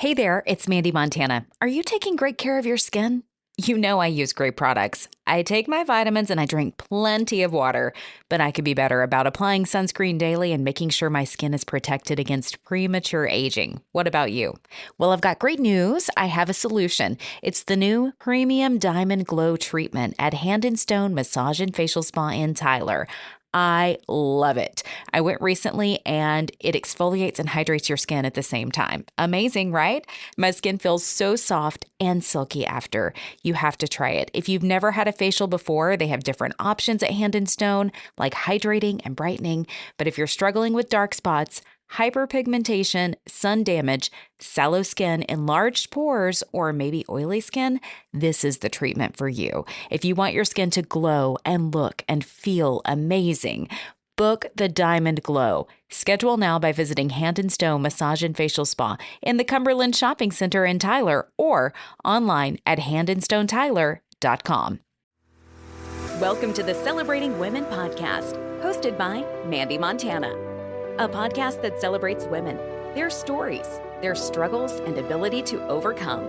Hey there, it's Mandee Montana. Are you taking great care of your skin? You know I use great products. I take my vitamins and I drink plenty of water, but I could be better about applying sunscreen daily and making sure my skin is protected against premature aging. What about you? Well, I've got great news. I have a solution. It's the new Premium Diamond Glow Treatment at Hand and Stone Massage and Facial Spa in Tyler. I love it. I went recently and it exfoliates and hydrates your skin at the same time. Amazing, right? My skin feels so soft and silky after. You have to try it. If you've never had a facial before, they have different options at Hand and Stone, like hydrating and brightening. But if you're struggling with dark spots, hyperpigmentation, sun damage, sallow skin, enlarged pores, or maybe oily skin, this is the treatment for you. If you want your skin to glow and look and feel amazing, book the Diamond Glow. Schedule now by visiting Hand and Stone Massage and Facial Spa in the Cumberland Shopping Center in Tyler or online at handandstonetyler.com. Welcome to the Celebrating Women podcast, hosted by Mandee Montana. A podcast that celebrates women, their stories, their struggles, and ability to overcome.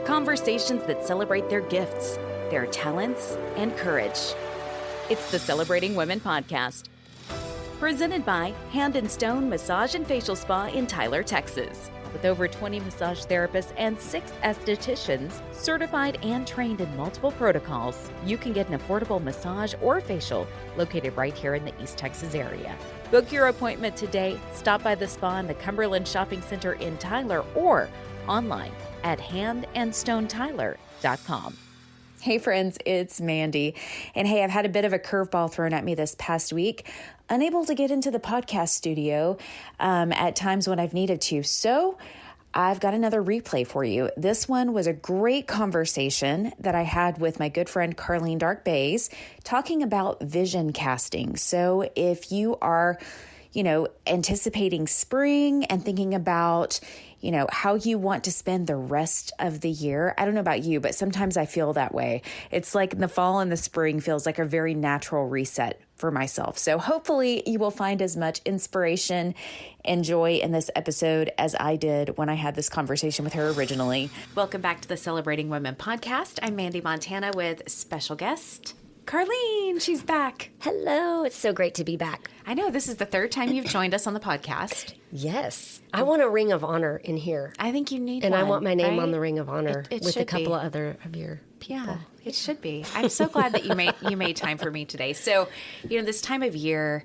Conversations that celebrate their gifts, their talents, and courage. It's the Celebrating Women podcast. Presented by Hand and Stone Massage and Facial Spa in Tyler, Texas. With over 20 massage therapists and 6 estheticians, certified and trained in multiple protocols, you can get an affordable massage or facial located right here in the East Texas area. Book your appointment today. Stop by the spa in the Cumberland Shopping Center in Tyler or online at handandstonetyler.com. Hey friends, it's Mandee. And hey, I've had a bit of a curveball thrown at me this past week. Unable to get into the podcast studio at times when I've needed to. So I've got another replay for you. This one was a great conversation that I had with my good friend Carleen Dark talking about vision casting. So if you are, anticipating spring and thinking about how you want to spend the rest of the year. I don't know about you, but sometimes I feel that way. It's like the fall and the spring feels like a very natural reset for myself. So hopefully you will find as much inspiration and joy in this episode as I did when I had this conversation with her originally. Welcome back to the Celebrating Women podcast. I'm Mandee Montana with special guest Carleen. She's back. Hello. It's so great to be back. I know this is the third time you've joined us on the podcast. Yes. I want a ring of honor in here. I think you need and one. And I want my name right? on the ring of honor it with a couple of other of your people. Yeah, it should be. I'm so glad that you made time for me today. So, this time of year,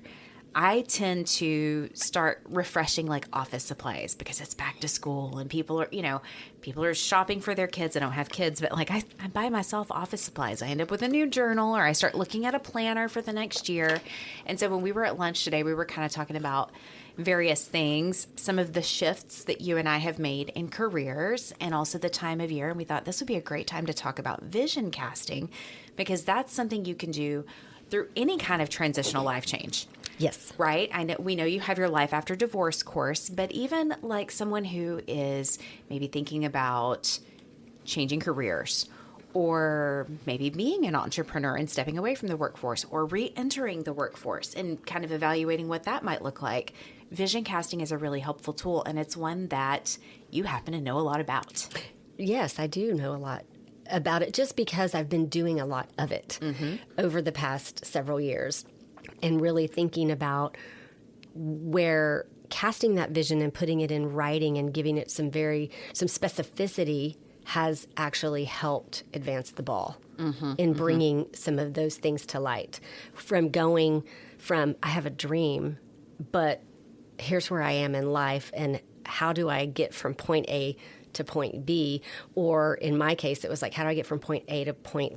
I tend to start refreshing like office supplies because it's back to school and people are shopping for their kids. I don't have kids, but I buy myself office supplies. I end up with a new journal or I start looking at a planner for the next year. And so when we were at lunch today, we were kind of talking about various things, some of the shifts that you and I have made in careers and also the time of year. And we thought this would be a great time to talk about vision casting because that's something you can do through any kind of transitional life change. Yes. Right? We know you have your life after divorce course, but even like someone who is maybe thinking about changing careers or maybe being an entrepreneur and stepping away from the workforce or re-entering the workforce and kind of evaluating what that might look like. Vision casting is a really helpful tool, and it's one that you happen to know a lot about. Yes, I do know a lot about it just because I've been doing a lot of it over the past several years. And really thinking about where casting that vision and putting it in writing and giving it some specificity has actually helped advance the ball in bringing some of those things to light. From going from, I have a dream, but here's where I am in life and how do I get from point A to point B? Or in my case, it was like, how do I get from point A to point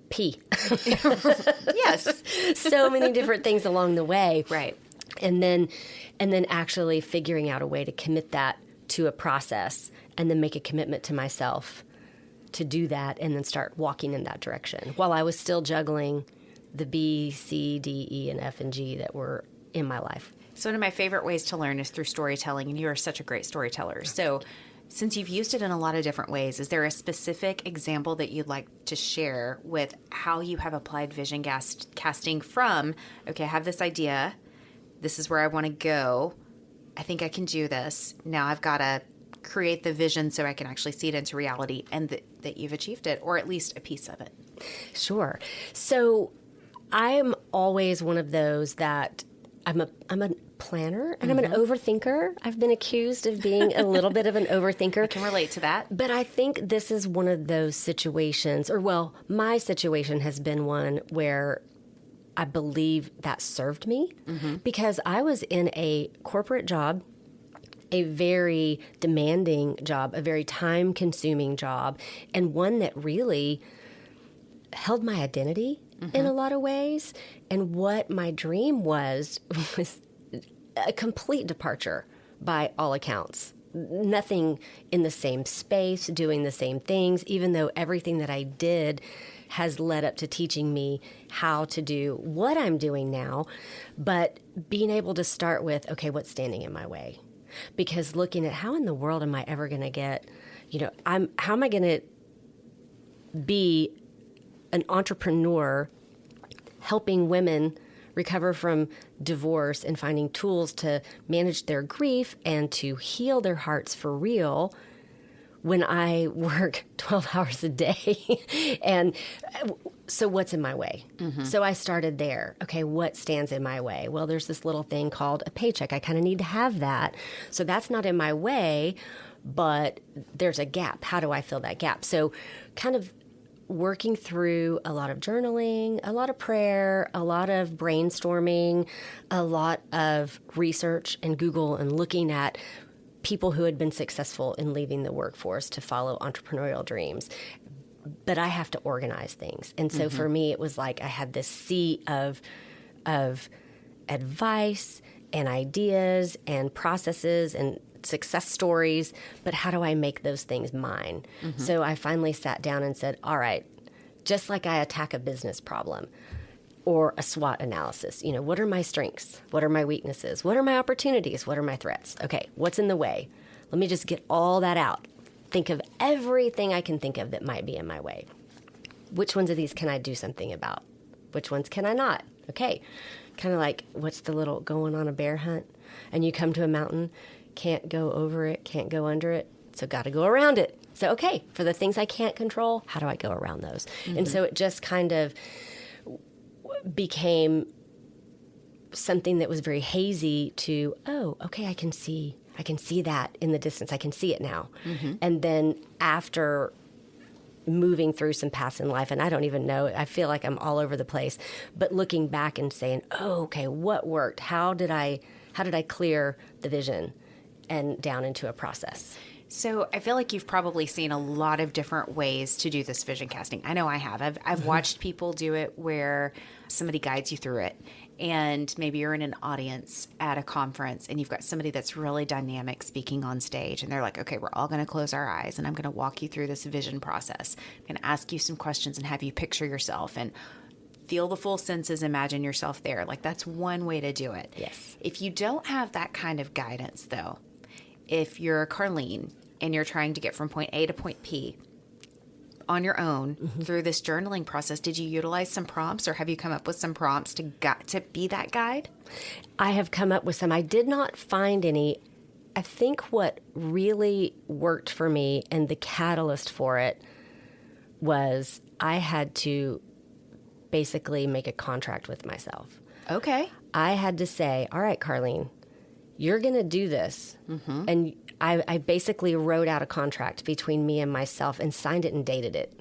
P? Yes. So many different things along the way. Right. And then actually figuring out a way to commit that to a process and then make a commitment to myself to do that and then start walking in that direction while I was still juggling the B, C, D, E, and F, and G that were in my life. So one of my favorite ways to learn is through storytelling, and you are such a great storyteller. So since you've used it in a lot of different ways, is there a specific example that you'd like to share with how you have applied vision casting from, okay, I have this idea, this is where I want to go, I think I can do this, now I've got to create the vision so I can actually see it into reality, and that you've achieved it, or at least a piece of it? Sure. So I'm always one of those that I'm a planner, and I'm an overthinker. I've been accused of being a little bit of an overthinker. I can relate to that. But I think this is one of those situations, or well, my situation has been one where I believe that served me because I was in a corporate job, a very demanding job, a very time-consuming job, and one that really held my identity in a lot of ways. And what my dream was a complete departure by all accounts. Nothing in the same space, doing the same things, even though everything that I did has led up to teaching me how to do what I'm doing now. But being able to start with, okay, what's standing in my way? Because looking at how in the world am I ever going to get, how am I going to be an entrepreneur helping women recover from divorce and finding tools to manage their grief and to heal their hearts for real when I work 12 hours a day? And so what's in my way? So I started there. Okay, what stands in my way? Well, there's this little thing called a paycheck. I kind of need to have that. So that's not in my way, but there's a gap. How do I fill that gap? So kind of working through a lot of journaling, a lot of prayer, a lot of brainstorming, a lot of research and Google and looking at people who had been successful in leaving the workforce to follow entrepreneurial dreams. But I have to organize things. And so for me, it was like I had this sea of advice and ideas and processes and success stories, but how do I make those things mine? So I finally sat down and said, all right, just like I attack a business problem or a SWOT analysis, what are my strengths? What are my weaknesses? What are my opportunities? What are my threats? Okay, what's in the way? Let me just get all that out. Think of everything I can think of that might be in my way. Which ones of these can I do something about? Which ones can I not? Okay, kind of like what's the little going on a bear hunt? And you come to a mountain, can't go over it, can't go under it, so got to go around it. So, okay, for the things I can't control, how do I go around those? And so it just kind of became something that was very hazy to, oh, okay, I can see that in the distance. I can see it now. And then after moving through some paths in life, and I don't even know, I feel like I'm all over the place, but looking back and saying, oh, okay, what worked? How did I clear the vision and down into a process? So I feel like you've probably seen a lot of different ways to do this vision casting. I know I have. I've watched people do it where somebody guides you through it. And maybe you're in an audience at a conference and you've got somebody that's really dynamic speaking on stage. And they're like, okay, we're all going to close our eyes and I'm going to walk you through this vision process. I'm going to ask you some questions and have you picture yourself and feel the full senses, imagine yourself there. Like that's one way to do it. Yes. If you don't have that kind of guidance though, if you're a Carleen and you're trying to get from point A to point P on your own through this journaling process, did you utilize some prompts or have you come up with some prompts to be that guide? I have come up with some. I did not find any. I think what really worked for me and the catalyst for it was I had to basically make a contract with myself. Okay. I had to say, all right, Carleen, you're going to do this. And I basically wrote out a contract between me and myself and signed it and dated it.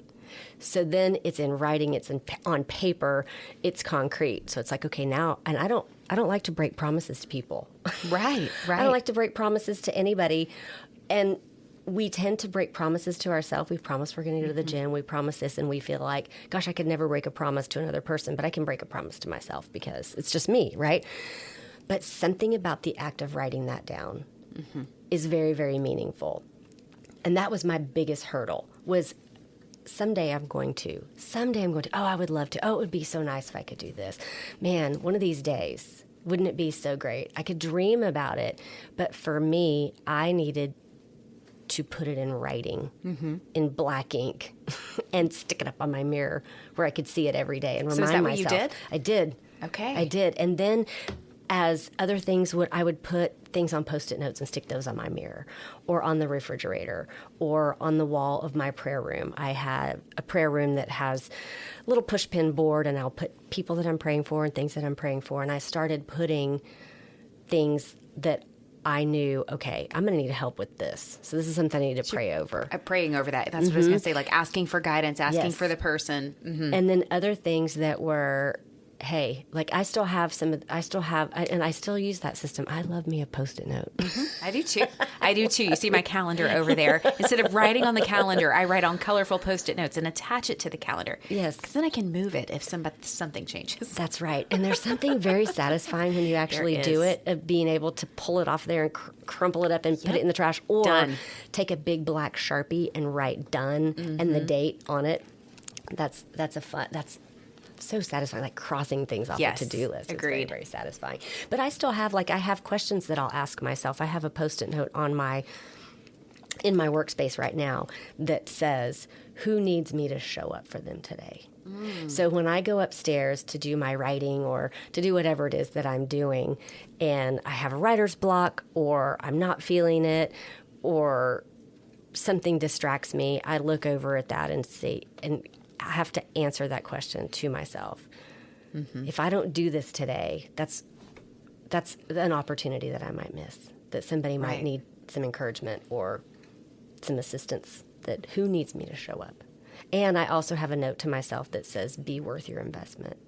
So then it's in writing, it's on paper, it's concrete. So it's like, okay, now, and I don't like to break promises to people. Right. I don't like to break promises to anybody. And we tend to break promises to ourselves. We promise we're going to go to the gym. We promise this, and we feel like, gosh, I could never break a promise to another person, but I can break a promise to myself because it's just me, right? But something about the act of writing that down is very, very meaningful. And that was my biggest hurdle was someday I'm going to, oh, I would love to. Oh, it would be so nice if I could do this. Man, one of these days, wouldn't it be so great? I could dream about it. But for me, I needed to put it in writing in black ink and stick it up on my mirror where I could see it every day and remind myself. So is that what you did? I did. Okay. I did. And then as other things I would put things on Post-it notes and stick those on my mirror or on the refrigerator or on the wall of my prayer room. I have a prayer room that has a little push pin board, and I'll put people that I'm praying for and things that I'm praying for. And I started putting things that I knew, okay, I'm going to need help with this. So this is something I need to pray over. Praying over that. That's what I was going to say, like asking for guidance, asking for the person. Mm-hmm. And then other things that were, hey, like and I still use that system. I love me a Post-it note. I do too. I do too. You see my calendar over there. Instead of writing on the calendar, I write on colorful Post-it notes and attach it to the calendar. Yes. Because then I can move it if something changes. That's right. And there's something very satisfying when you actually do it, of being able to pull it off there and crumple it up and put it in the trash, or take a big black Sharpie and write done and the date on it. That's so satisfying, like crossing things off the to-do list. Agreed. It's very, very satisfying. But I still have, I have questions that I'll ask myself. I have a Post-it note in my workspace right now that says, who needs me to show up for them today? So when I go upstairs to do my writing or to do whatever it is that I'm doing, and I have a writer's block, or I'm not feeling it, or something distracts me, I look over at that and see, and I have to answer that question to myself. If I don't do this today, that's an opportunity that I might miss, that somebody might need some encouragement or some assistance, that who needs me to show up. And I also have a note to myself that says, be worth your investment.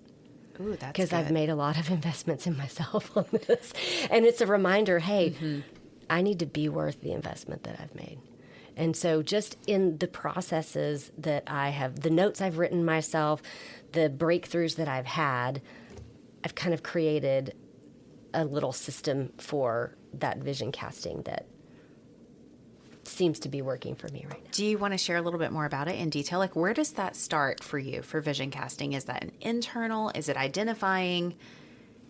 Ooh, that's because I've made a lot of investments in myself on this. And it's a reminder, hey, I need to be worth the investment that I've made. And so just in the processes that I have, the notes I've written myself, the breakthroughs that I've had, I've kind of created a little system for that vision casting that seems to be working for me right now. Do you want to share a little bit more about it in detail? Like, where does that start for you for vision casting? Is that an internal? Is it identifying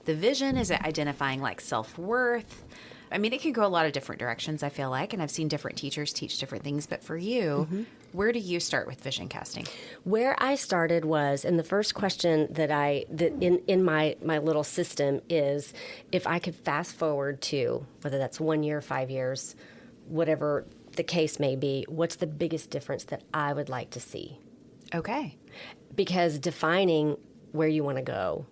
the vision? Is it identifying like self-worth? I mean, it can go a lot of different directions, I feel like, and I've seen different teachers teach different things. But for you, where do you start with vision casting? Where I started was, and the first question that in my little system is, if I could fast forward to, whether that's 1 year, 5 years, whatever the case may be, what's the biggest difference that I would like to see? Okay. Because defining where you want to go,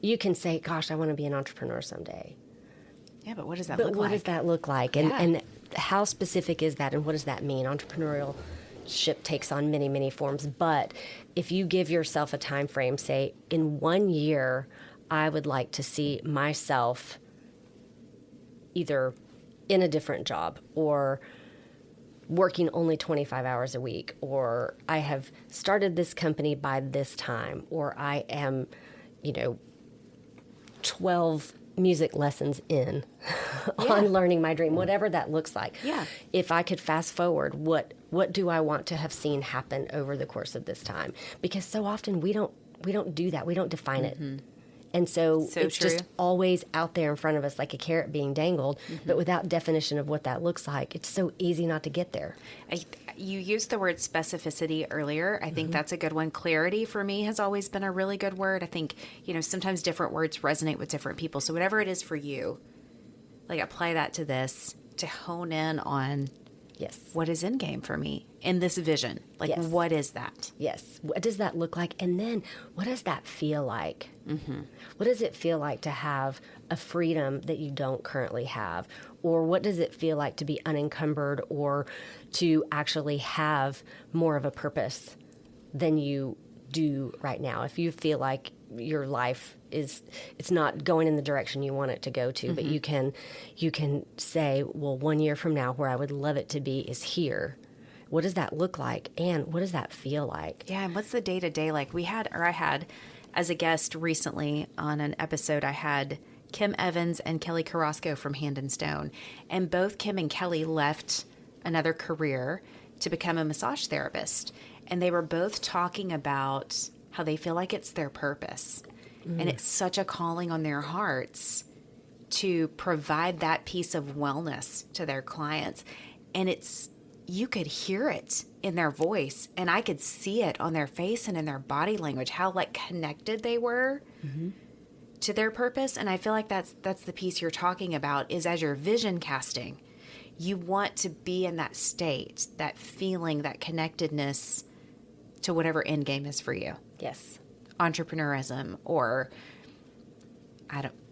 you can say, gosh, I want to be an entrepreneur someday. Yeah, but what does that look like? What does that look like? And how specific is that, and what does that mean? Entrepreneurship takes on many, many forms. But if you give yourself a time frame, say, in 1 year, I would like to see myself either in a different job or working only 25 hours a week, or I have started this company by this time, or I am, 12 music lessons in on learning my dream, whatever that looks like. Yeah. If I could fast forward, what do I want to have seen happen over the course of this time? Because so often we don't do that. We don't define it. And so it's true. just always out there in front of us like a carrot being dangled, but without definition of what that looks like. It's so easy not to get there. You used the word specificity earlier. I think that's a good one. Clarity for me has always been a really good word. I think, sometimes different words resonate with different people. So whatever it is for you, like apply that to this to hone in on what is in game for me in this vision. Like, what is that? Yes. What does that look like? And then what does that feel like? What does it feel like to have a freedom that you don't currently have? Or what does it feel like to be unencumbered, or to actually have more of a purpose than you do right now? If you feel like your life it's not going in the direction you want it to go to, but you can say, well, 1 year from now, where I would love it to be is here. What does that look like? And what does that feel like? Yeah. And what's the day to day like? I had as a guest recently on an episode, I had Kim Evans and Kelly Carrasco from Hand and Stone. And both Kim and Kelly left another career to become a massage therapist. And they were both talking about how they feel like it's their purpose. And it's such a calling on their hearts to provide that piece of wellness to their clients. And you could hear it in their voice, and I could see it on their face and in their body language, how like connected they were to their purpose. And I feel like that's the piece you're talking about, is as you're vision casting, you want to be in that state, that feeling, that connectedness to whatever end game is for you. Yes. Entrepreneurism, or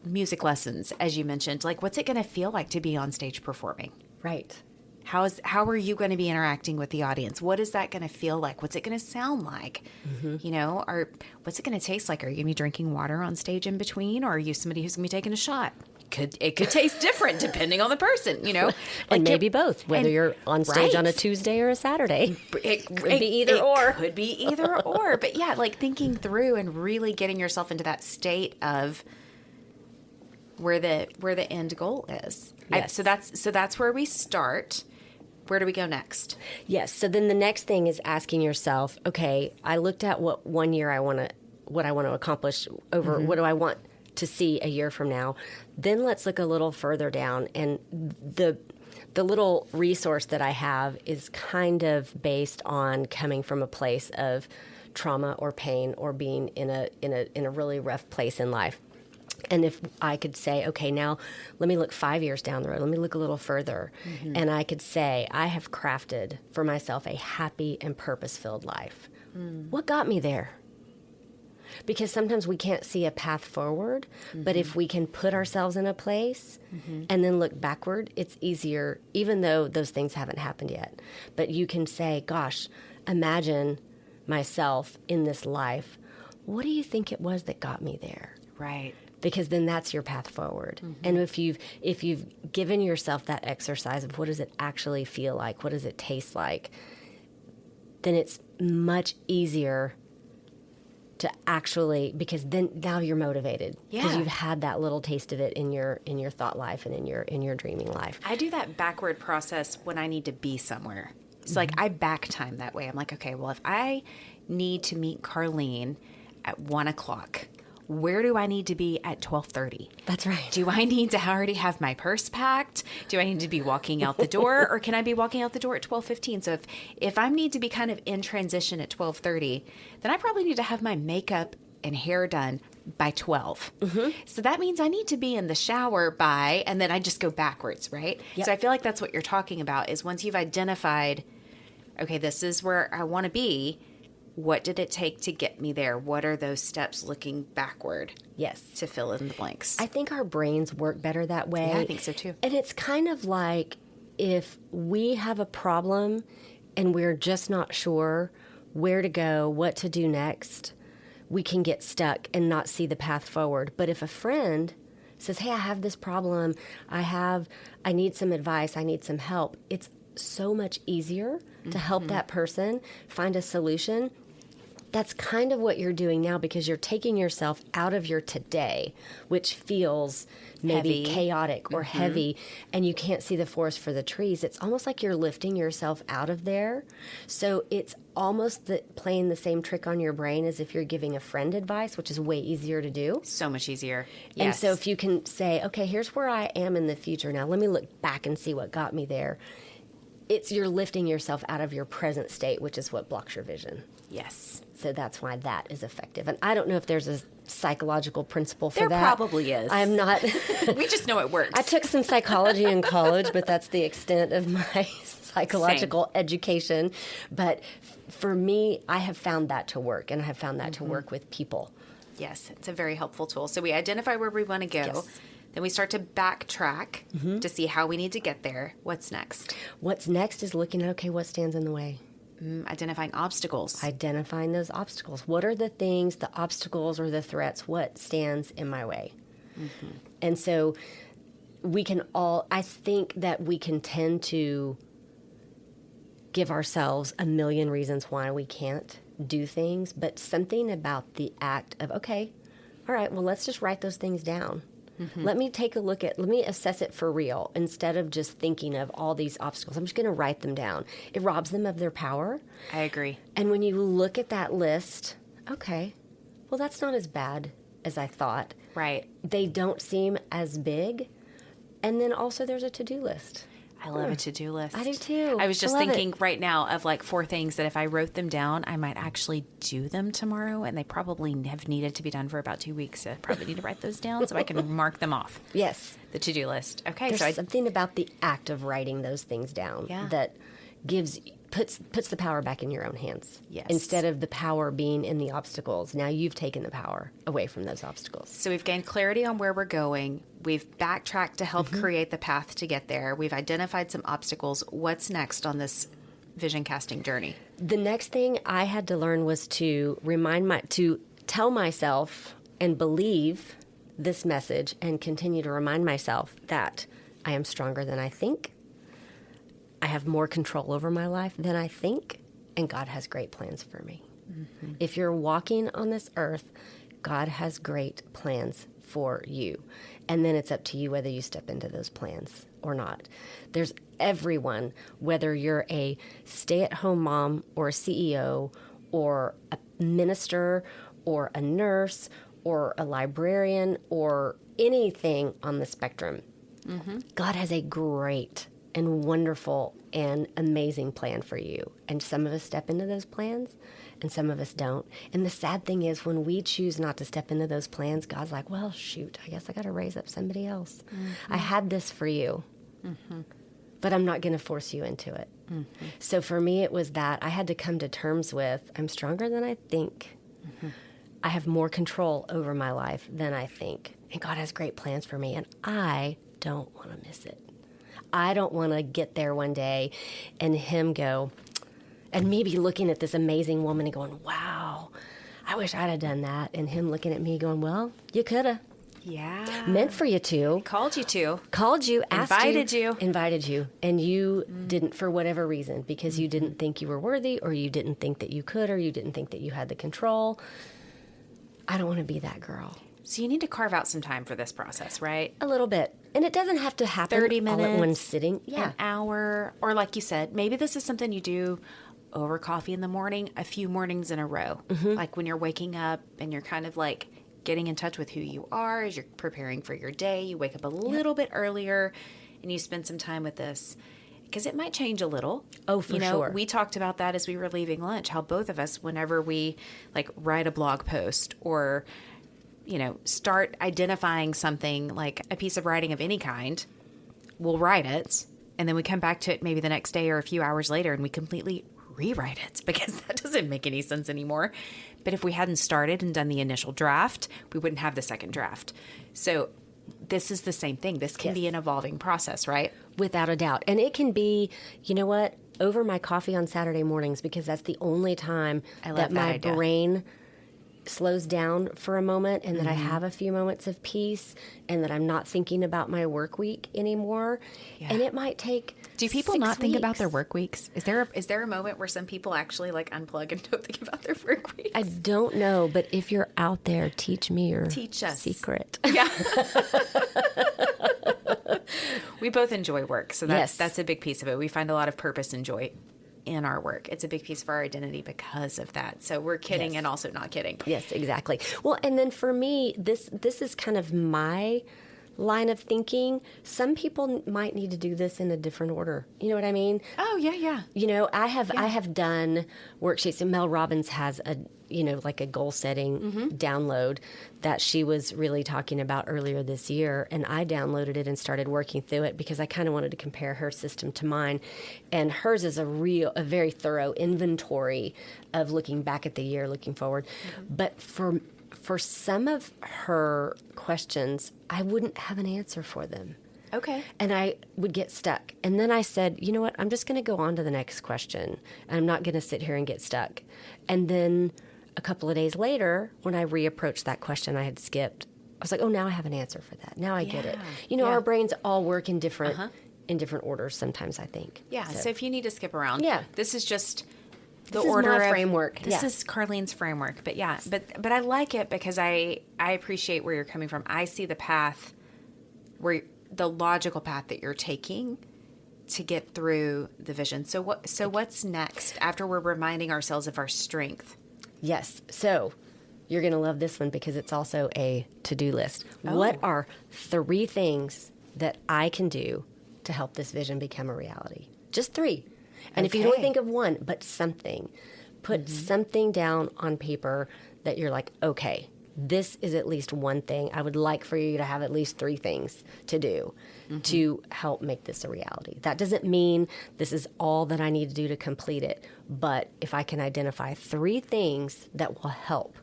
music lessons, as you mentioned. Like, what's it going to feel like to be on stage performing? Right. How are you going to be interacting with the audience? What is that going to feel like? What's it going to sound like? You know, or what's it going to taste like? Are you going to be drinking water on stage in between, or are you somebody who's going to be taking a shot? It could taste different depending on the person, you know? And maybe both, whether you're on stage on a Tuesday or a Saturday. It could be either or. Could be either or. But yeah, like thinking through and really getting yourself into that state of where the end goal is. Yes. So that's where we start. Where do we go next? Yes. So then the next thing is asking yourself, okay, I looked at what 1 year what I want to accomplish over, what do I want to see a year from now? Then let's look a little further down. And the little resource that I have is kind of based on coming from a place of trauma or pain, or being in a really rough place in life. And if I could say, okay, now let me look 5 years down the road, let me look a little further. And I could say, I have crafted for myself a happy and purpose-filled life. What got me there? Because sometimes we can't see a path forward, but if we can put ourselves in a place and then look backward, it's easier, even though those things haven't happened yet. But you can say, gosh, imagine myself in this life. What do you think it was that got me there? Right. Because then that's your path forward. And if you've given yourself that exercise of what does it actually feel like, what does it taste like, then it's much easier to actually, because then now you're motivated because you've had that little taste of it in your thought life and in your dreaming life. I do that backward process when I need to be somewhere. So like I back time that way. I'm like, okay, well, if I need to meet Carleen at 1:00, where do I need to be at 12:30? That's right. Do I need to already have my purse packed? Do I need to be walking out the door, or can I be walking out the door at 12:15? So if I need to be kind of in transition at 12:30, then I probably need to have my makeup and hair done by 12. So that means I need to be in the shower by, and then I just go backwards, right? Yep. So I feel like that's what you're talking about, is once you've identified, okay, this is where I want to be. What did it take to get me there? What are those steps looking backward? Yes. To fill in the blanks. I think our brains work better that way. Yeah, I think so too. And it's kind of like if we have a problem and we're just not sure where to go, what to do next, we can get stuck and not see the path forward. But if a friend says, hey, I have this problem, I need some advice, I need some help, it's so much easier to help that person find a solution. That's kind of what you're doing now, because you're taking yourself out of your today, which feels maybe chaotic or heavy, and you can't see the forest for the trees. It's almost like you're lifting yourself out of there. So it's almost playing the same trick on your brain as if you're giving a friend advice, which is way easier to do. So much easier. Yes. And so if you can say, okay, here's where I am in the future now. Let me look back and see what got me there. You're lifting yourself out of your present state, which is what blocks your vision. Yes. So that's why that is effective. And I don't know if there's a psychological principle for there that. There probably is. I'm not. We just know it works. I took some psychology in college, but that's the extent of my psychological education. But for me, I have found that to work, and I have found that to work with people. Yes, it's a very helpful tool. So we identify where we want to go. Yes. Then we start to backtrack to see how we need to get there. What's next? What's next is looking at, okay, what stands in the way? Identifying obstacles. Identifying those obstacles. What are the things, the obstacles or the threats, what stands in my way? And so I think that we can tend to give ourselves a million reasons why we can't do things, but something about the act of, okay, all right, well, let's just write those things down. Let me take a look let me assess it for real instead of just thinking of all these obstacles. I'm just going to write them down. It robs them of their power. I agree. And when you look at that list, okay, well, that's not as bad as I thought. Right. They don't seem as big. And then also there's a to-do list. I love a to-do list. I do too. I was just I love thinking it. right now of like 4 things that if I wrote them down, I might actually do them tomorrow. And they probably have needed to be done for about 2 weeks. So I probably need to write those down so I can mark them off. Yes. The to-do list. Okay. There's something about the act of writing those things down that puts the power back in your own hands. Yes. Instead of the power being in the obstacles. Now you've taken the power away from those obstacles. So we've gained clarity on where we're going. We've backtracked to help create the path to get there. We've identified some obstacles. What's next on this vision casting journey? The next thing I had to learn was to to tell myself and believe this message and continue to remind myself that I am stronger than I think. I have more control over my life than I think, and God has great plans for me. Mm-hmm. If you're walking on this earth, God has great plans for you. And then it's up to you whether you step into those plans or not. There's everyone, whether you're a stay-at-home mom or a CEO or a minister or a nurse or a librarian or anything on the spectrum. Mm-hmm. God has a great and wonderful and amazing plan for you. And some of us step into those plans and some of us don't. And the sad thing is when we choose not to step into those plans, God's like, well, shoot, I guess I got to raise up somebody else. Mm-hmm. I had this for you, but I'm not going to force you into it. Mm-hmm. So for me, it was that I had to come to terms with, I'm stronger than I think. Mm-hmm. I have more control over my life than I think. And God has great plans for me, and I don't want to miss it. I don't want to get there one day and him go, and me be looking at this amazing woman and going, wow, I wish I'd have done that. And him looking at me going, well, you could have. Yeah. Meant for you to. Called you to. Called you, asked Invited you. Invited you. And you didn't for whatever reason, because you didn't think you were worthy, or you didn't think that you could, or you didn't think that you had the control. I don't want to be that girl. So you need to carve out some time for this process, right? A little bit. And it doesn't have to happen 30 minutes, all at one sitting. Yeah. An hour. Or like you said, maybe this is something you do over coffee in the morning, a few mornings in a row. Mm-hmm. Like when you're waking up and you're kind of like getting in touch with who you are as you're preparing for your day. You wake up a little bit earlier and you spend some time with this. Because it might change a little. Oh, for sure. We talked about that as we were leaving lunch, how both of us, whenever we like write a blog post or start identifying something like a piece of writing of any kind, we'll write it, and then we come back to it maybe the next day or a few hours later, and we completely rewrite it because that doesn't make any sense anymore. But if we hadn't started and done the initial draft, we wouldn't have the second draft. So this is the same thing. This can be an evolving process, right? Without a doubt. And it can be, over my coffee on Saturday mornings, because that's the only time that my brain slows down for a moment, and that I have a few moments of peace, and that I'm not thinking about my work week anymore. Yeah. And it might take Do people not think about their work weeks? Is there a moment where some people actually like unplug and don't think about their work weeks? I don't know, but if you're out there, teach me your secret. Yeah. We both enjoy work, so that's a big piece of it. We find a lot of purpose and joy in our work. It's a big piece of our identity because of that. So we're kidding and also not kidding. Yes, exactly. Well, and then for me, this is kind of my line of thinking. Some people might need to do this in a different order. You know what I mean? Oh, yeah. I have done worksheets, and Mel Robbins has a like a goal setting download that she was really talking about earlier this year, and I downloaded it and started working through it because I kind of wanted to compare her system to mine. And hers is a very thorough inventory of looking back at the year, looking forward. Mm-hmm. But for some of her questions, I wouldn't have an answer for them. Okay. And I would get stuck. And then I said, you know what? I'm just going to go on to the next question. And I'm not going to sit here and get stuck. And then a couple of days later, when I reapproached that question I had skipped, I was like, oh, now I have an answer for that. Now I get it. Our brains all work in different orders sometimes, I think. Yeah. So if you need to skip around, this is just the this order is my of framework. This is Carleen's framework. But but I like it because I appreciate where you're coming from. I see the path where the logical path that you're taking to get through the vision. So what's next after we're reminding ourselves of our strength? Yes. So you're going to love this one because it's also a to-do list. Oh. What are 3 things that I can do to help this vision become a reality. Just 3. And if you don't think of one, but something, put something down on paper that you're like, okay, this is at least one thing. I would like for you to have at least 3 things to do to help make this a reality. That doesn't mean this is all that I need to do to complete it. But if I can identify 3 things that will help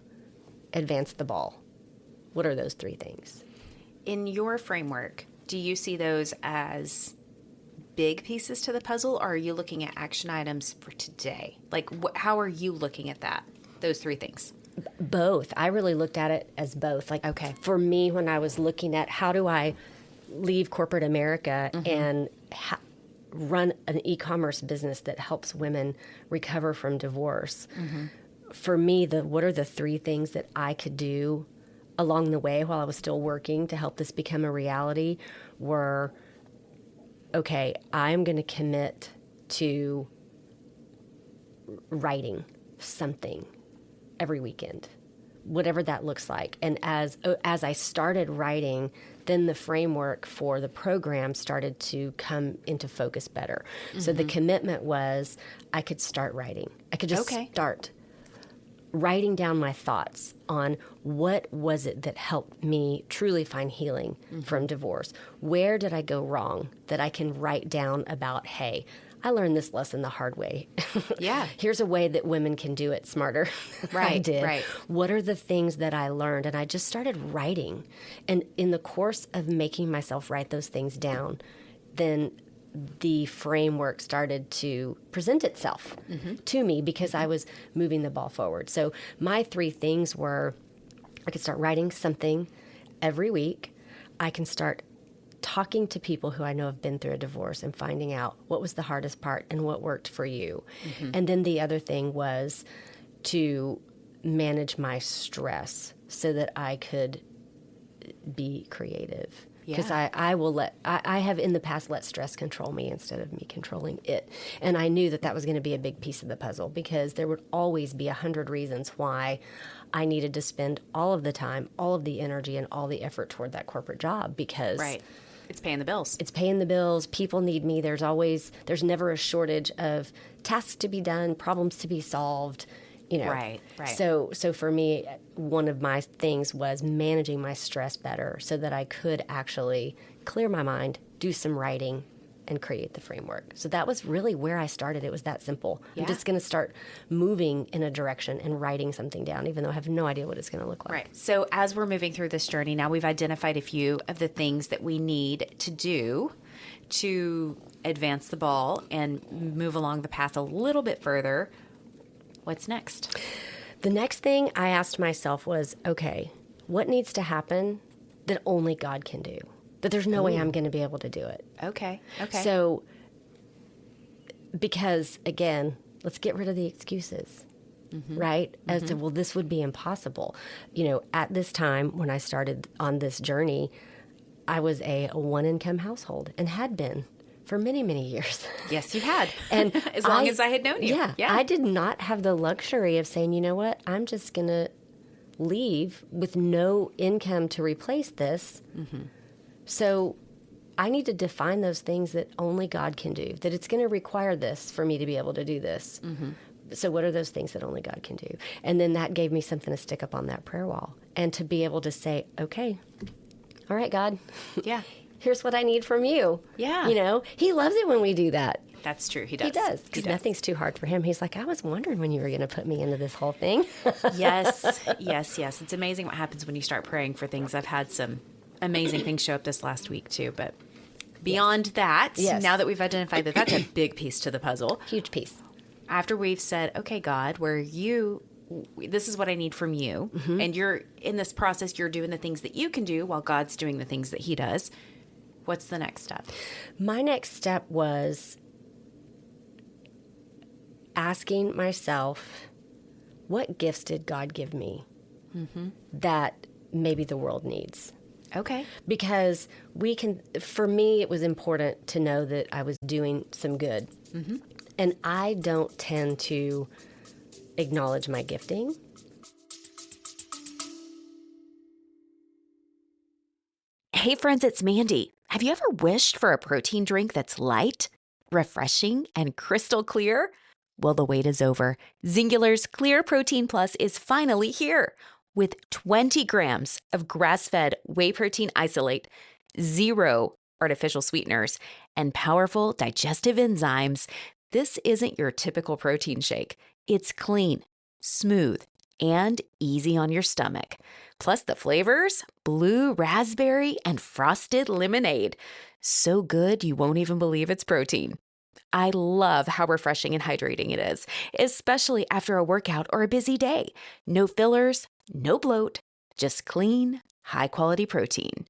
advance the ball, what are those 3 things? In your framework, do you see those as big pieces to the puzzle, or are you looking at action items for today? Like, how are you looking at that, those 3 things? Both. I really looked at it as both. Like, okay, for me, when I was looking at how do I leave corporate America and run an e-commerce business that helps women recover from divorce, for me, what are the 3 things that I could do along the way while I was still working to help this become a reality were, okay, I'm going to commit to writing something every weekend, whatever that looks like. And as I started writing, then the framework for the program started to come into focus better. So the commitment was I could start writing. I could just start writing down my thoughts on what was it that helped me truly find healing from divorce. Where did I go wrong that I can write down about, hey, I learned this lesson the hard way. Yeah. Here's a way that women can do it smarter. Right, I did. right. What are the things that I learned? And I just started writing. And in the course of making myself write those things down, then the framework started to present itself to me because I was moving the ball forward. So my 3 things were, I could start writing something every week. I can start talking to people who I know have been through a divorce and finding out what was the hardest part and what worked for you. And then the other thing was to manage my stress so that I could be creative. Because I have in the past let stress control me instead of me controlling it. And I knew that was going to be a big piece of the puzzle because there would always be 100 reasons why I needed to spend all of the time, all of the energy, and all the effort toward that corporate job because... Right. It's paying the bills. It's paying the bills. People need me. There's never a shortage of tasks to be done, problems to be solved. Right. So for me, one of my things was managing my stress better so that I could actually clear my mind, do some writing, and create the framework. So that was really where I started. It was that simple. Yeah. I'm just going to start moving in a direction and writing something down, even though I have no idea what it's going to look like. Right. So as we're moving through this journey, now we've identified a few of the things that we need to do to advance the ball and move along the path a little bit further. What's next? The next thing I asked myself was, okay, what needs to happen that only God can do? That there's no way I'm going to be able to do it. Okay. So, because, again, let's get rid of the excuses, right? As to, well, this would be impossible. At this time, when I started on this journey, I was a one-income household and had been for many, many years. Yes, you had. And as long as I had known you. Yeah. I did not have the luxury of saying, you know what, I'm just going to leave with no income to replace this. So I need to define those things that only God can do, that it's going to require this for me to be able to do this. So what are those things that only God can do? And then that gave me something to stick up on that prayer wall and to be able to say, okay, all right, God. Yeah. Here's what I need from you. Yeah. He loves it when we do that. That's true. He does. He does. Because nothing's too hard for him. He's like, I was wondering when you were going to put me into this whole thing. Yes. It's amazing what happens when you start praying for things. I've had some amazing things show up this last week too. But beyond that, now that we've identified that that's a big piece to the puzzle. Huge piece. After we've said, okay, God, this is what I need from you. And you're in this process, you're doing the things that you can do while God's doing the things that he does. What's the next step? My next step was asking myself, what gifts did God give me that maybe the world needs? Okay. Because for me, it was important to know that I was doing some good. And I don't tend to acknowledge my gifting. Hey friends, it's Mandee. Have you ever wished for a protein drink that's light, refreshing, and crystal clear? Well, the wait is over. Zingular's Clear Protein Plus is finally here. With 20 grams of grass-fed whey protein isolate, 0 artificial sweeteners, and powerful digestive enzymes, this isn't your typical protein shake. It's clean, smooth, and easy on your stomach. Plus the flavors, blue raspberry and frosted lemonade. So good you won't even believe it's protein. I love how refreshing and hydrating it is, especially after a workout or a busy day. No fillers, no bloat, just clean, high-quality protein.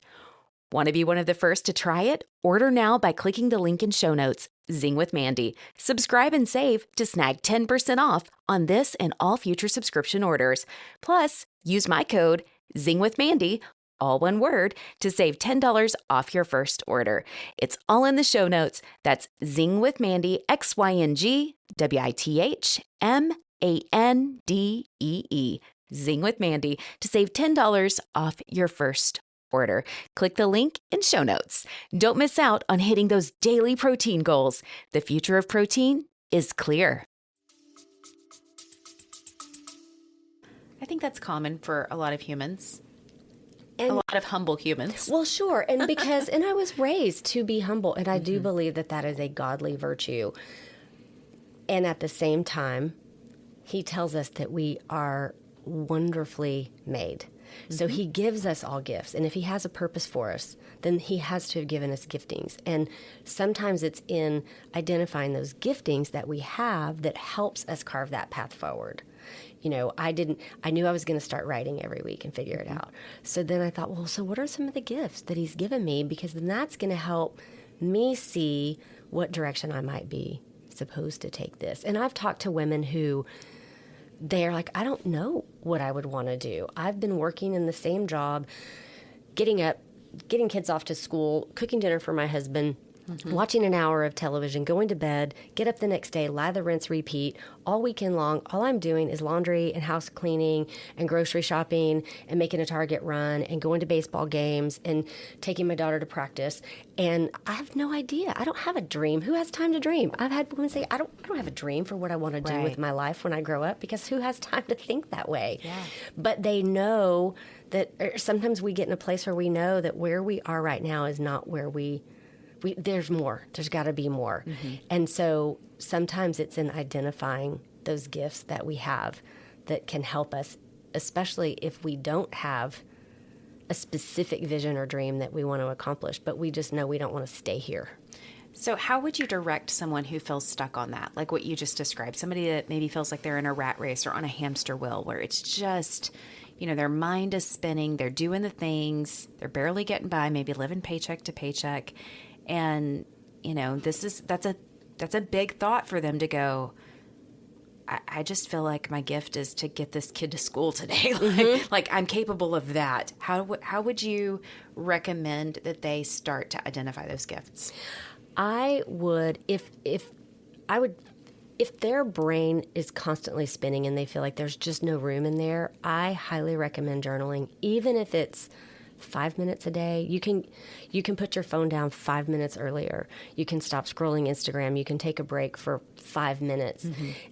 Want to be one of the first to try it? Order now by clicking the link in show notes. Zing with Mandee. Subscribe and save to snag 10% off on this and all future subscription orders. Plus, use my code ZINGWITHMANDEE, all one word, to save $10 off your first order. It's all in the show notes. That's Zing with Mandee, XYNGWITHMANDEE. Zing with Mandee to save $10 off your first order. Click the link in show notes. Don't miss out on hitting those daily protein goals. The future of protein is clear. I think that's common for a lot of humans. And a lot of humble humans. Well, sure. And because, and I was raised to be humble, and I do believe that that is a godly virtue. And at the same time, he tells us that we are wonderfully made. So he gives us all gifts. And if he has a purpose for us, then he has to have given us giftings. And sometimes it's in identifying those giftings that we have that helps us carve that path forward. You know, I knew I was going to start writing every week and figure it out. So then I thought, well, so what are some of the gifts that he's given me? Because then that's going to help me see what direction I might be supposed to take this. And I've talked to women who they're like, I don't know what I would want to do. I've been working in the same job, getting up, getting kids off to school, cooking dinner for my husband, watching an hour of television, going to bed, get up the next day, lather, rinse, repeat, all weekend long. All I'm doing is laundry and house cleaning and grocery shopping and making a Target run and going to baseball games and taking my daughter to practice. And I have no idea. I don't have a dream. Who has time to dream? I've had women say, I don't have a dream for what I want to do with my life when I grow up, because who has time to think that way? Yeah. But they know that sometimes we get in a place where we know that where we are right now is not where there's more. There's got to be more. And so sometimes it's in identifying those gifts that we have that can help us, especially if we don't have a specific vision or dream that we want to accomplish, but we just know we don't want to stay here. So how would you direct someone who feels stuck on that, like what you just described, somebody that maybe feels like they're in a rat race or on a hamster wheel where it's just, you know, their mind is spinning, they're doing the things, they're barely getting by, maybe living paycheck to paycheck. And, you know, that's a big thought for them to go, I just feel like my gift is to get this kid to school today. Like I'm capable of that. How would you recommend that they start to identify those gifts? I would, if their brain is constantly spinning and they feel like there's just no room in there, I highly recommend journaling, even if it's 5 minutes a day. You can put your phone down 5 minutes earlier. You can stop scrolling Instagram. You can take a break for 5 minutes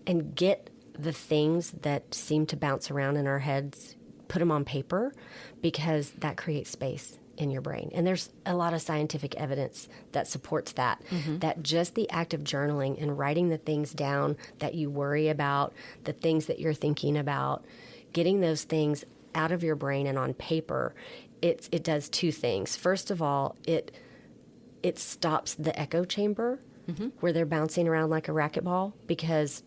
and get the things that seem to bounce around in our heads, put them on paper, because that creates space in your brain. And there's a lot of scientific evidence that supports that, that just the act of journaling and writing the things down that you worry about, the things that you're thinking about, getting those things out of your brain and on paper, it does two things. First of all, it stops the echo chamber where they're bouncing around like a racquetball, because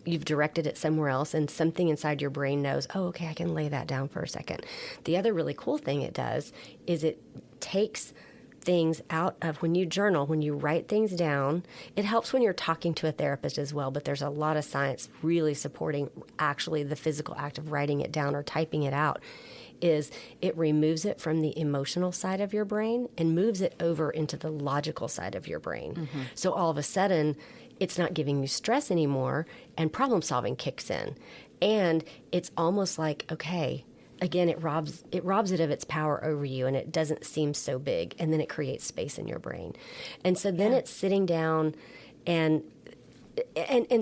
you've directed it somewhere else and something inside your brain knows, oh, okay, I can lay that down for a second. The other really cool thing it does is it takes things out of, when you journal, when you write things down, it helps when you're talking to a therapist as well, but there's a lot of science really supporting actually the physical act of writing it down or typing it out. Is it removes it from the emotional side of your brain and moves it over into the logical side of your brain. So all of a sudden, it's not giving you stress anymore, and problem solving kicks in. And it's almost like, okay, again, it robs it of its power over you, and it doesn't seem so big, and then it creates space in your brain. And so then it's sitting down and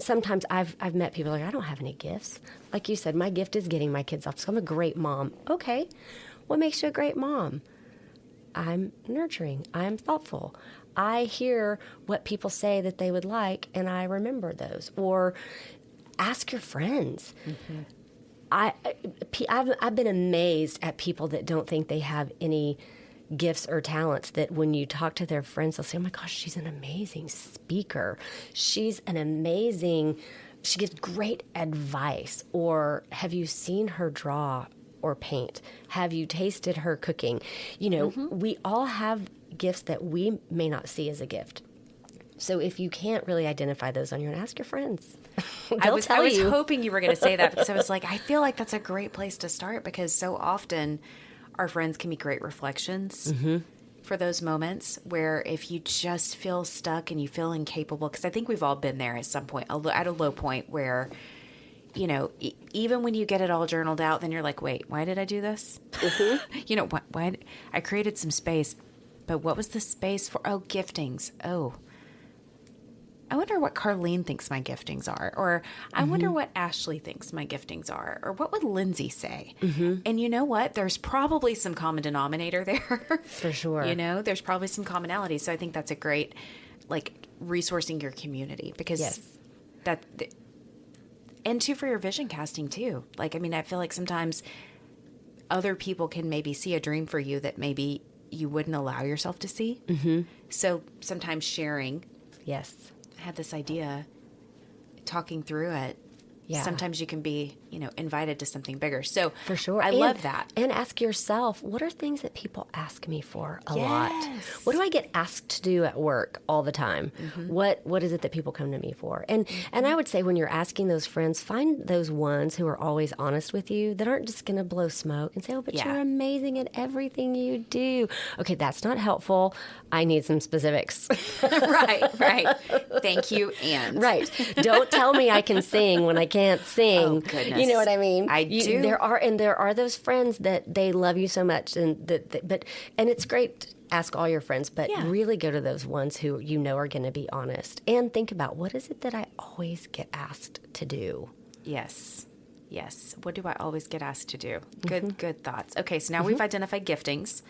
sometimes I've met people like, I don't have any gifts. Like you said, my gift is getting my kids off school. I'm a great mom. Okay. What makes you a great mom? I'm nurturing. I'm thoughtful. I hear what people say that they would like, and I remember those. Or ask your friends. I've been amazed at people that don't think they have any gifts or talents, that when you talk to their friends, they'll say, oh my gosh, she's an amazing speaker. She gives great advice. Or have you seen her draw or paint? Have you tasted her cooking? We all have gifts that we may not see as a gift. So if you can't really identify those on your own, ask your friends. I was hoping you were going to say that, because I was like, I feel like that's a great place to start, because so often our friends can be great reflections for those moments where if you just feel stuck and you feel incapable, because I think we've all been there at some point, at a low point where, even when you get it all journaled out, then you're like, wait, why did I do this? Why I created some space, but what was the space for? Oh, giftings. Oh, I wonder what Carleen thinks my giftings are, or I wonder what Ashley thinks my giftings are, or what would Lindsay say? And you know what? There's probably some common denominator there. For sure. There's probably some commonality. So I think that's a great, resourcing your community, because and too, for your vision casting too. I feel like sometimes other people can maybe see a dream for you that maybe you wouldn't allow yourself to see. So sometimes sharing. Yes. I had this idea, talking through it. Yeah. Sometimes you can be, invited to something bigger. So for sure. I love that. And ask yourself, what are things that people ask me for a lot? What do I get asked to do at work all the time? What is it that people come to me for? And I would say, when you're asking those friends, find those ones who are always honest with you, that aren't just going to blow smoke and say, oh, but you're amazing at everything you do. Okay, that's not helpful. I need some specifics. Right. Thank you, and. Right. Don't tell me I can sing when I can't sing. Oh, goodness. You know what I mean? I do. There are those friends that they love you so much, and it's great to ask all your friends, but really go to those ones who are going to be honest, and think about, what is it that I always get asked to do? Yes. What do I always get asked to do? Good thoughts. Okay, so now we've identified giftings.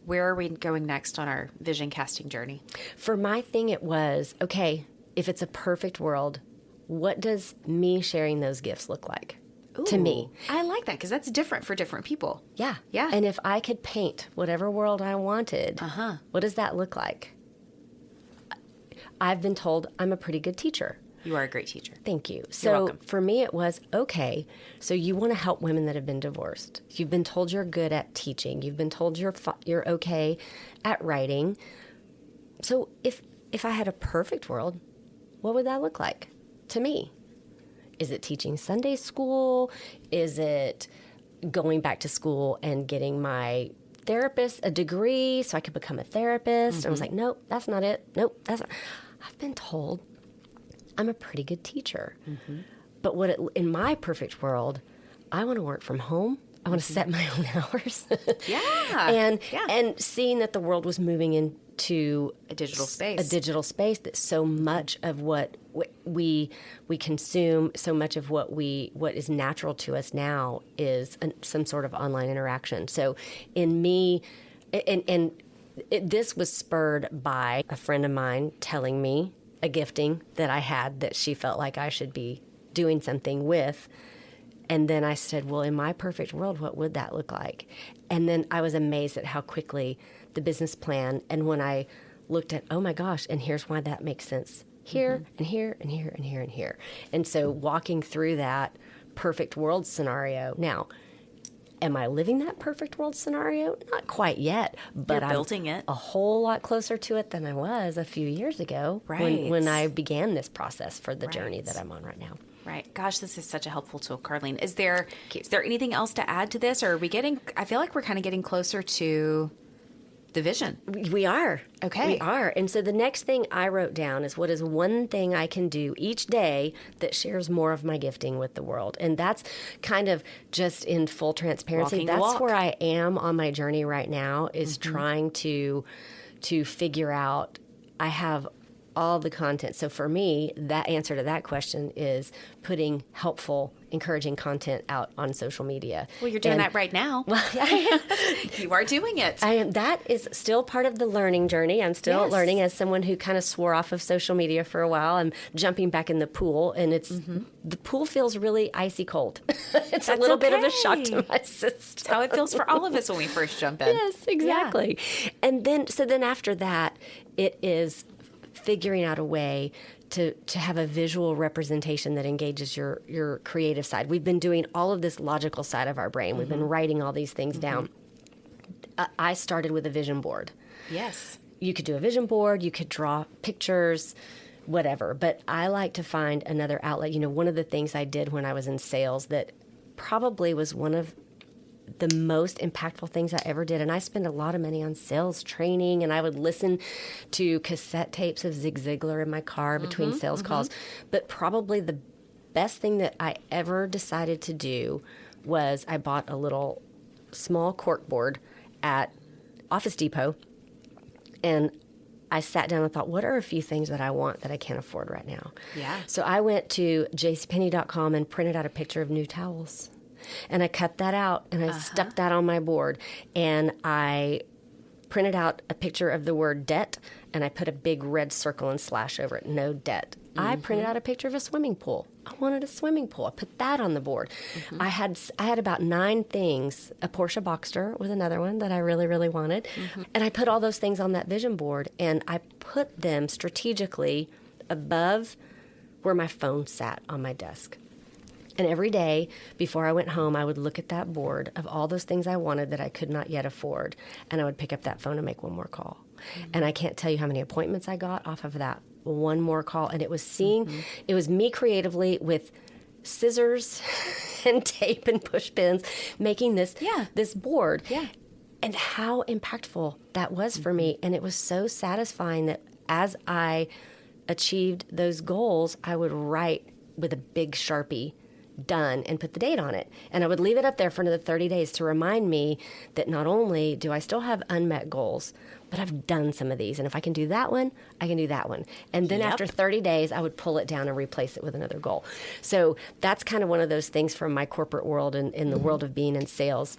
Where are we going next on our vision casting journey? For my thing, it was, okay, if it's a perfect world, what does me sharing those gifts look like to me? I like that, because that's different for different people. Yeah. Yeah. And if I could paint whatever world I wanted, what does that look like? I've been told I'm a pretty good teacher. You are a great teacher. Thank you. You're So welcome. for me, it was, okay, so you want to help women that have been divorced. You've been told you're good at teaching. You've been told you're okay at writing. So if I had a perfect world, what would that look like to me? Is it teaching Sunday school? Is it going back to school and getting my therapist a degree so I could become a therapist? I was like, nope, that's not it. Nope, that's not. I've been told I'm a pretty good teacher. But in my perfect world, I want to work from home. I want to set my own hours. And seeing that the world was moving into a digital space, that so much of what we consume, so much of what is natural to us now is some sort of online interaction. So in me, this was spurred by a friend of mine telling me a gifting that I had that she felt like I should be doing something with. And then I said, well, in my perfect world, what would that look like? And then I was amazed at how quickly the business plan, and when I looked at, oh my gosh, and here's why that makes sense here and here and here and here and here. And so walking through that perfect world scenario. Now, am I living that perfect world scenario? Not quite yet, but I'm building it a whole lot closer to it than I was a few years ago when I began this process for the journey that I'm on right now. Right. Gosh, this is such a helpful tool, Carleen. Is there anything else to add to this, or are we I feel like we're kind of getting closer to the vision. We are. Okay. We are. And so the next thing I wrote down is, what is one thing I can do each day that shares more of my gifting with the world? And that's kind of just in full transparency. Walking the That's walk. where I am on my journey right now, is trying to figure out, I have all the content. So for me, that answer to that question is putting helpful, encouraging content out on social media. Well, you're doing that right now. Well, You are doing it. I am. That is still part of the learning journey. I'm still Yes. learning, as someone who kind of swore off of social media for a while. I'm jumping back in the pool, and the pool feels really icy cold. It's a little bit of a shock to my system. That's how it feels for all of us when we first jump in. Yes, exactly. And then after that, it is figuring out a way to have a visual representation that engages your creative side. We've been doing all of this logical side of our brain. We've been writing all these things down. I started with a vision board. Yes. You could do a vision board, you could draw pictures, whatever. But I like to find another outlet. One of the things I did when I was in sales that probably was one of the most impactful things I ever did. And I spent a lot of money on sales training, and I would listen to cassette tapes of Zig Ziglar in my car between sales calls. But probably the best thing that I ever decided to do was I bought a little small cork board at Office Depot, and I sat down and thought, what are a few things that I want that I can't afford right now? Yeah. So I went to jcpenney.com and printed out a picture of new towels. And I cut that out, and I stuck that on my board. And I printed out a picture of the word debt, and I put a big red circle and slash over it, no debt. I printed out a picture of a swimming pool. I wanted a swimming pool. I put that on the board. I had about 9 things. A Porsche Boxster was another one that I really, really wanted. And I put all those things on that vision board, and I put them strategically above where my phone sat on my desk. And every day before I went home, I would look at that board of all those things I wanted that I could not yet afford, and I would pick up that phone and make one more call. And I can't tell you how many appointments I got off of that one more call. And it was it was me creatively with scissors and tape and push pins making this board. Yeah. And how impactful that was for me. And it was so satisfying that as I achieved those goals, I would write with a big Sharpie, done, and put the date on it. And I would leave it up there for another 30 days to remind me that not only do I still have unmet goals, but I've done some of these. And if I can do that one, I can do that one. And then after 30 days, I would pull it down and replace it with another goal. So that's kind of one of those things from my corporate world and in the world of being in sales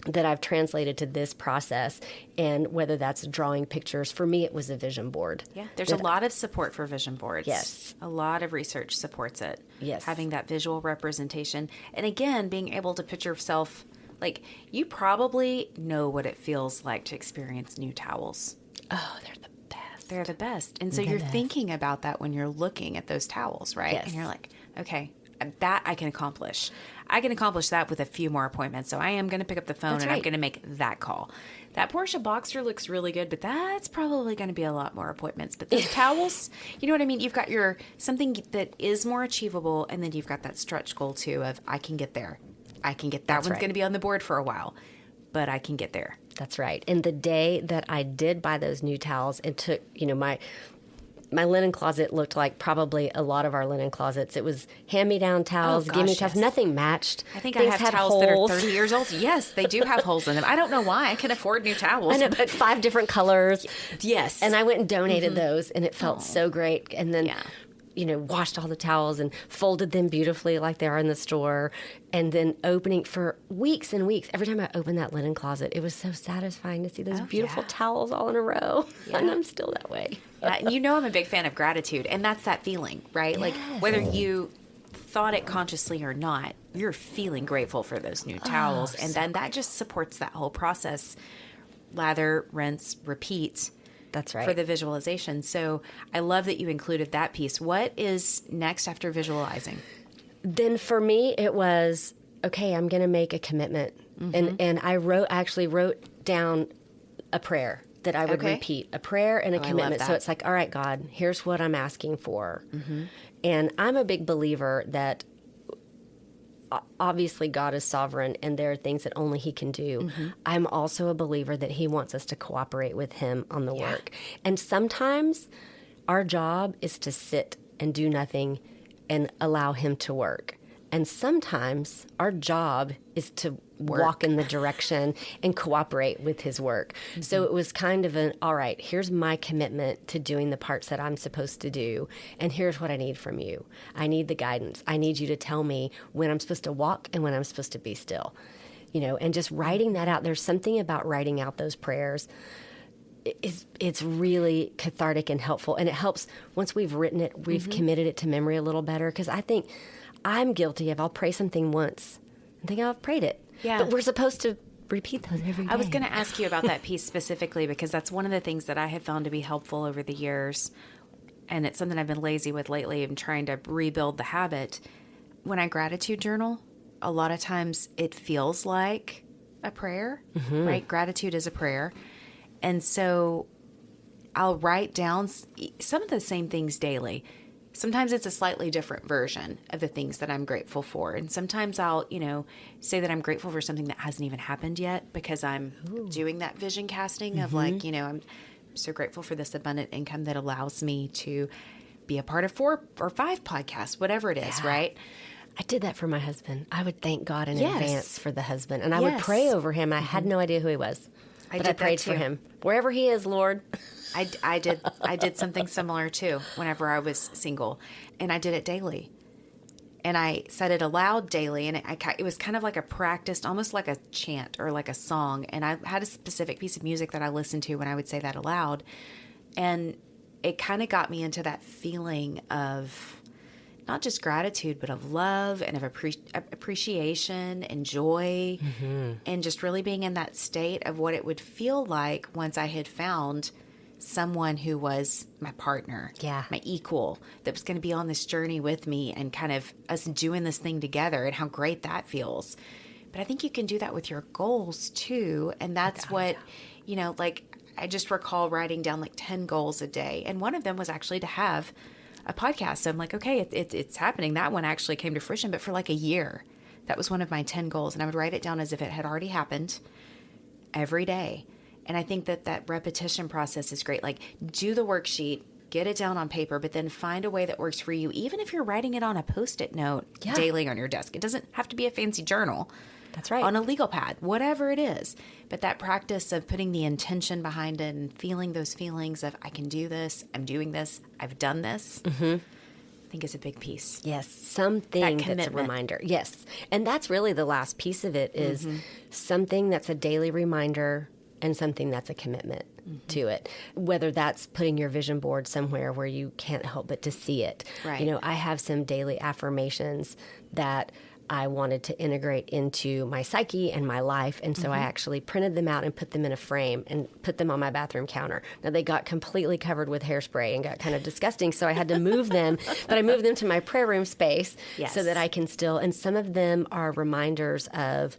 that I've translated to this process. And whether that's drawing pictures, for me, it was a vision board. Yeah, there's a lot of support for vision boards. Yes. A lot of research supports it. Yes. Having that visual representation. And again, being able to put yourself, like, you probably know what it feels like to experience new towels. Oh, they're the best. They're the best. And so you're thinking about that when you're looking at those towels, right? Yes. And you're like, okay, that I can accomplish. I can accomplish that with a few more appointments. So I am going to pick up the phone That's and I'm right. going to make that call. That Porsche Boxster looks really good, but that's probably going to be a lot more appointments. But those towels, you know what I mean? You've got your something that is more achievable, and then you've got that stretch goal too of I can get there. I can get that one's right. going to be on the board for a while, but I can get there. That's right. And the day that I did buy those new towels, it took, my linen closet looked like probably a lot of our linen closets. It was hand-me-down towels, gosh, give-me towels. yes. Nothing matched. I think Things I have had towels holes. that are 30 years old. Yes, they do have holes in them. I don't know why. I can afford new towels. I know, but 5 different colors. Yes. And I went and donated those, and it felt so great. And then, washed all the towels and folded them beautifully like they are in the store. And then opening for weeks and weeks. Every time I opened that linen closet, it was so satisfying to see those beautiful towels all in a row. Yeah. And I'm still that way. I'm a big fan of gratitude, and that's that feeling, right? Yes. Like whether you thought it consciously or not, you're feeling grateful for those new towels. And then that just supports that whole process. Lather, rinse, repeat. That's right. For the visualization. So I love that you included that piece. What is next after visualizing? Then for me, it was, okay, I'm going to make a commitment. And I actually wrote down a prayer that I would repeat, a prayer and a commitment. So it's like, all right, God, here's what I'm asking for. And I'm a big believer that obviously God is sovereign and there are things that only he can do. I'm also a believer that he wants us to cooperate with him on the work. And sometimes our job is to sit and do nothing and allow him to work. And sometimes our job is to walk in the direction and cooperate with his work. So it was kind of all right, here's my commitment to doing the parts that I'm supposed to do. And here's what I need from you. I need the guidance. I need you to tell me when I'm supposed to walk and when I'm supposed to be still. And just writing that out. There's something about writing out those prayers. It's really cathartic and helpful. And it helps once we've written it, we've committed it to memory a little better. Because I think I'm guilty of I'll pray something once and think I've prayed it. Yeah. But we're supposed to repeat those every day. I was going to ask you about that piece specifically because that's one of the things that I have found to be helpful over the years. And it's something I've been lazy with lately. I'm trying to rebuild the habit. When I gratitude journal, a lot of times it feels like a prayer, right? Gratitude is a prayer. And so I'll write down some of the same things daily. Sometimes it's a slightly different version of the things that I'm grateful for. And sometimes I'll, say that I'm grateful for something that hasn't even happened yet because I'm doing that vision casting of I'm so grateful for this abundant income that allows me to be a part of 4 or 5 podcasts, whatever it is, right? I did that for my husband. I would thank God in advance for the husband. And I would pray over him. I had no idea who he was. But I prayed for him. Wherever he is, Lord. I did something similar too whenever I was single, and I did it daily, and I said it aloud daily, and it was kind of like a practice, almost like a chant or like a song. And I had a specific piece of music that I listened to when I would say that aloud, and it kind of got me into that feeling of not just gratitude, but of love and of appreciation and joy, and just really being in that state of what it would feel like once I had found someone who was my partner, my equal, that was going to be on this journey with me and kind of us doing this thing together, and how great that feels. But I think you can do that with your goals too. And that's I just recall writing down like 10 goals a day. And one of them was actually to have a podcast. So I'm like, okay, it's happening. That one actually came to fruition, but for like a year, that was one of my 10 goals. And I would write it down as if it had already happened every day. And I think that repetition process is great. Like, do the worksheet, get it down on paper, but then find a way that works for you. Even if you're writing it on a Post-it note daily on your desk, it doesn't have to be a fancy journal. That's right. On a legal pad, whatever it is. But that practice of putting the intention behind it and feeling those feelings of, I can do this, I'm doing this, I've done this, I think is a big piece. Yes, something that's a reminder. Yes, and that's really the last piece of it is something that's a daily reminder and something that's a commitment to it. Whether that's putting your vision board somewhere where you can't help but to see it. Right. I have some daily affirmations that I wanted to integrate into my psyche and my life. And so I actually printed them out and put them in a frame and put them on my bathroom counter. Now, they got completely covered with hairspray and got kind of disgusting, so I had to move them. But I moved them to my prayer room space so that I can still, and some of them are reminders of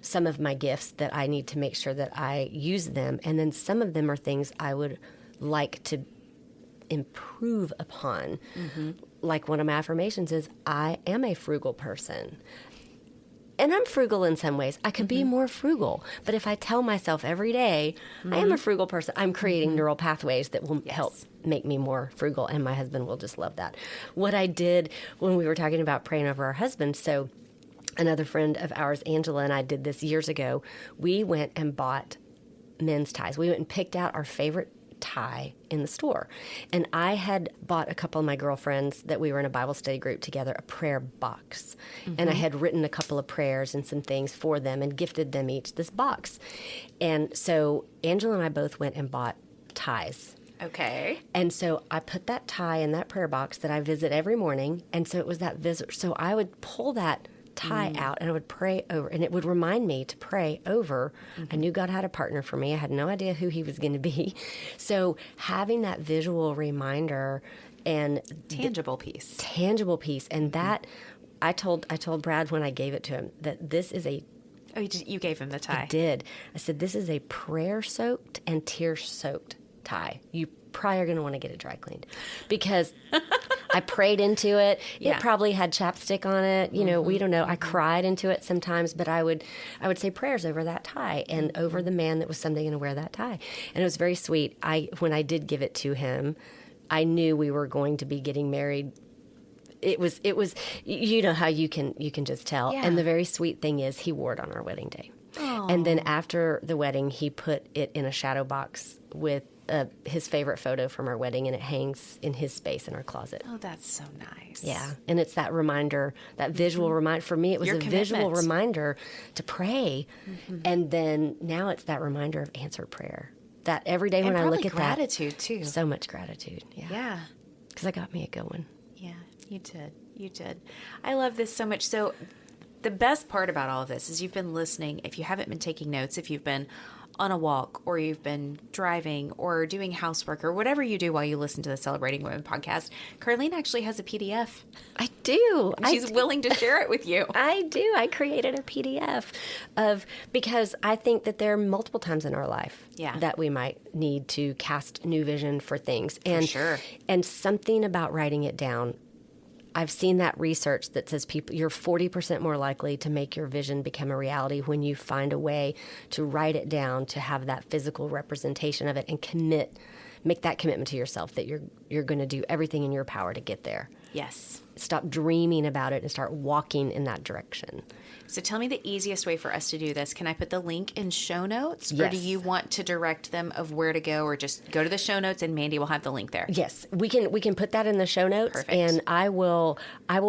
some of my gifts that I need to make sure that I use them. And then some of them are things I would like to improve upon. Like one of my affirmations is, I am a frugal person. And I'm frugal in some ways. I could be more frugal. But if I tell myself every day, I am a frugal person, I'm creating neural pathways that will help make me more frugal. And my husband will just love that. What I did when we were talking about praying over our husbands, so another friend of ours, Angela, and I did this years ago. We went and bought men's ties. We went and picked out our favorite tie in the store. And I had bought a couple of my girlfriends that we were in a Bible study group together, a prayer box. And I had written a couple of prayers and some things for them and gifted them each this box. And so Angela and I both went and bought ties. Okay. And so I put that tie in that prayer box that I visit every morning. And so it was that visit. So I would pull that tie out and I would pray over, and it would remind me to pray over. I knew God had a partner for me. I had no idea who he was going to be. So having that visual reminder and tangible piece, and that I told Brad when I gave it to him that this is a. Oh, you gave him the tie. I did. I said, this is a prayer-soaked and tear-soaked tie. You probably are going to want to get it dry cleaned because I prayed into it. Yeah. It probably had chapstick on it. You know, we don't know. I cried into it sometimes, but I would say prayers over that tie and over the man that was someday going to wear that tie. And it was very sweet. When I did give it to him, I knew we were going to be getting married. It was, you know how you can just tell. Yeah. And the very sweet thing is he wore it on our wedding day. Oh. And then after the wedding, he put it in a shadow box with his favorite photo from our wedding, and it hangs in his space in our closet. Oh, that's so nice. Yeah. And it's that reminder, that visual reminder. For me, it was Your visual commitment. reminder to pray. And then now it's that reminder of answered prayer. That every day when I look at gratitude, too. so much gratitude. Yeah. Yeah. Because that got me a good one. Yeah, you did. You did. I love this so much. So the best part about all of this is you've been listening. If you haven't been taking notes, if you've been on a walk or you've been driving or doing housework or whatever you do while you listen to the Celebrating Women podcast, Carleen actually has a PDF. I do. She's willing to share it with you. I do. I created a PDF because I think that there are multiple times in our life that we might need to cast new vision for things. And, sure. And something about writing it down. I've seen that research that says you're 40% more likely to make your vision become a reality when you find a way to write it down, to have that physical representation of it, and make that commitment to yourself that you're going to do everything in your power to get there. Yes. Stop dreaming about it and start walking in that direction. So tell me the easiest way for us to do this. Can I put the link in show notes? Yes. Or do you want to direct them of where to go, or just go to the show notes and Mandee will have the link there? Yes, we can put that in the show notes. Perfect. And I will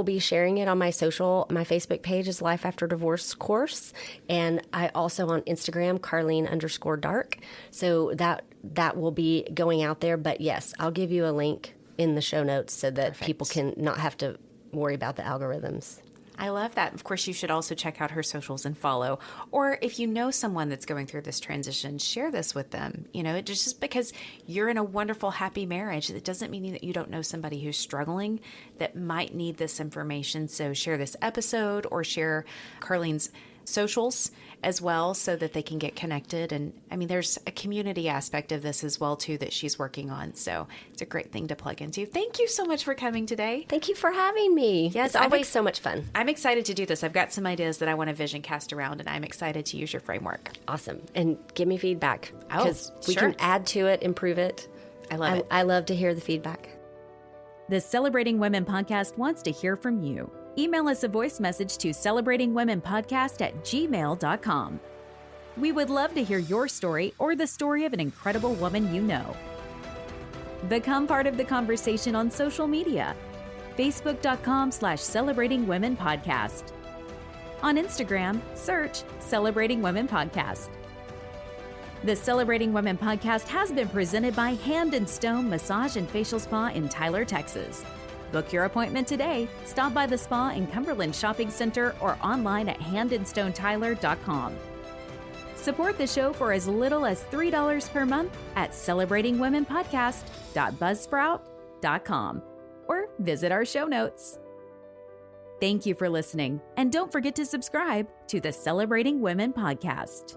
be sharing it on my Facebook page is Life After Divorce Course. And I also on Instagram, Carleen_Dark. So that will be going out there. But yes, I'll give you a link in the show notes so that Perfect. people can not have to worry about the algorithms. I love that. Of course, you should also check out her socials and follow. Or if you know someone that's going through this transition, share this with them. You know, just because you're in a wonderful, happy marriage, it doesn't mean that you don't know somebody who's struggling that might need this information. So share this episode or share Carleen's socials as well so that they can get connected. And I mean, there's a community aspect of this as well, too, that she's working on. So it's a great thing to plug into. Thank you so much for coming today. Thank you for having me. Yes, it's always so much fun. I'm excited to do this. I've got some ideas that I want to vision cast around, and I'm excited to use your framework. Awesome. And give me feedback because we sure. can add to it, improve it. I love it. I love to hear the feedback. The Celebrating Women podcast wants to hear from you. Email us a voice message to celebratingwomenpodcast@gmail.com. We would love to hear your story or the story of an incredible woman you know. Become part of the conversation on social media. Facebook.com/celebratingwomenpodcast. On Instagram, search Celebrating Women Podcast. The Celebrating Women podcast has been presented by Hand & Stone Massage and Facial Spa in Tyler, Texas. Book your appointment today. Stop by the spa in Cumberland Shopping Center or online at handandstonetyler.com. Support the show for as little as $3 per month at celebratingwomenpodcast.buzzsprout.com or visit our show notes. Thank you for listening, and don't forget to subscribe to the Celebrating Women podcast.